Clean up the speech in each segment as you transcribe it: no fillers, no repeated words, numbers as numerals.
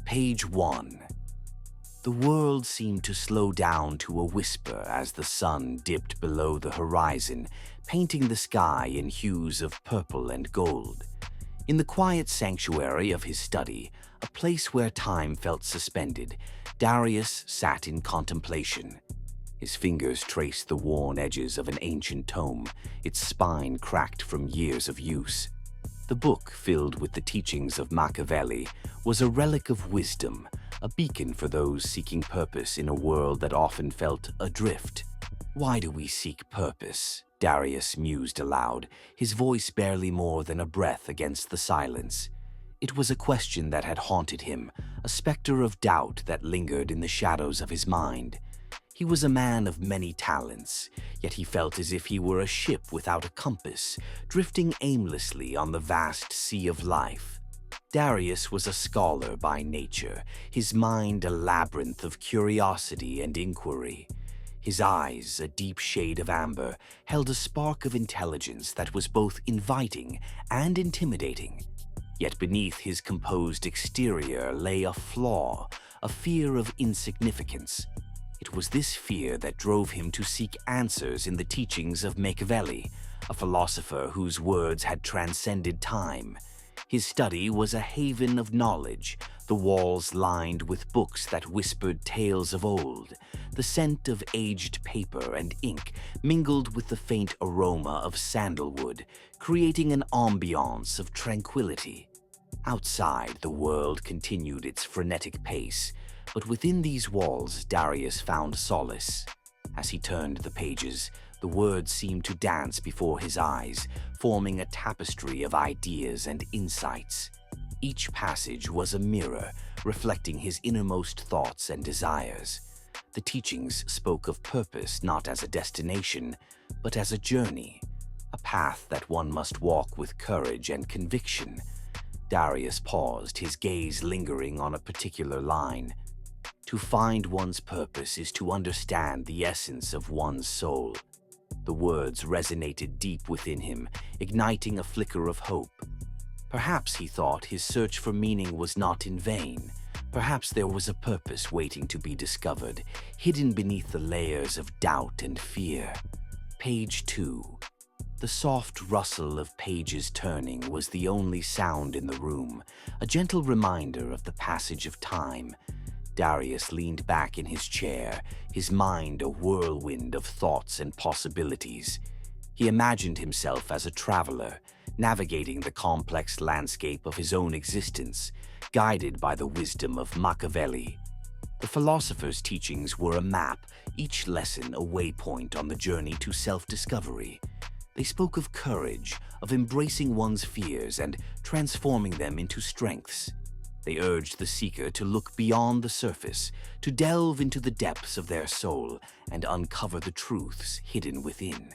Page 1. The world seemed to slow down to a whisper as the sun dipped below the horizon, painting the sky in hues of purple and gold. In the quiet sanctuary of his study, a place where time felt suspended, Darius sat in contemplation. His fingers traced the worn edges of an ancient tome, its spine cracked from years of use. The book, filled with the teachings of Makaveli, was a relic of wisdom, a beacon for those seeking purpose in a world that often felt adrift. "Why do we seek purpose?" Darius mused aloud, his voice barely more than a breath against the silence. It was a question that had haunted him, a specter of doubt that lingered in the shadows of his mind. He was a man of many talents, yet he felt as if he were a ship without a compass, drifting aimlessly on the vast sea of life. Darius was a scholar by nature, his mind a labyrinth of curiosity and inquiry. His eyes, a deep shade of amber, held a spark of intelligence that was both inviting and intimidating. Yet beneath his composed exterior lay a flaw, a fear of insignificance. It was this fear that drove him to seek answers in the teachings of Makaveli, a philosopher whose words had transcended time. His study was a haven of knowledge, the walls lined with books that whispered tales of old. The scent of aged paper and ink mingled with the faint aroma of sandalwood, creating an ambiance of tranquility. Outside, the world continued its frenetic pace, but within these walls Darius found solace. As he turned the pages, the words seemed to dance before his eyes, forming a tapestry of ideas and insights. Each passage was a mirror, reflecting his innermost thoughts and desires. The teachings spoke of purpose not as a destination, but as a journey, a path that one must walk with courage and conviction. Darius paused, his gaze lingering on a particular line. To find one's purpose is to understand the essence of one's soul. The words resonated deep within him, igniting a flicker of hope. Perhaps, he thought, his search for meaning was not in vain. Perhaps there was a purpose waiting to be discovered, hidden beneath the layers of doubt and fear. Page 2. The soft rustle of pages turning was the only sound in the room, a gentle reminder of the passage of time. Darius leaned back in his chair, his mind a whirlwind of thoughts and possibilities. He imagined himself as a traveler, navigating the complex landscape of his own existence, guided by the wisdom of Makaveli. The philosopher's teachings were a map, each lesson a waypoint on the journey to self-discovery. They spoke of courage, of embracing one's fears and transforming them into strengths. They urged the seeker to look beyond the surface, to delve into the depths of their soul and uncover the truths hidden within.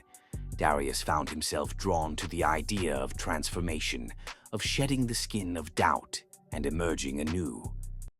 Darius found himself drawn to the idea of transformation, of shedding the skin of doubt and emerging anew.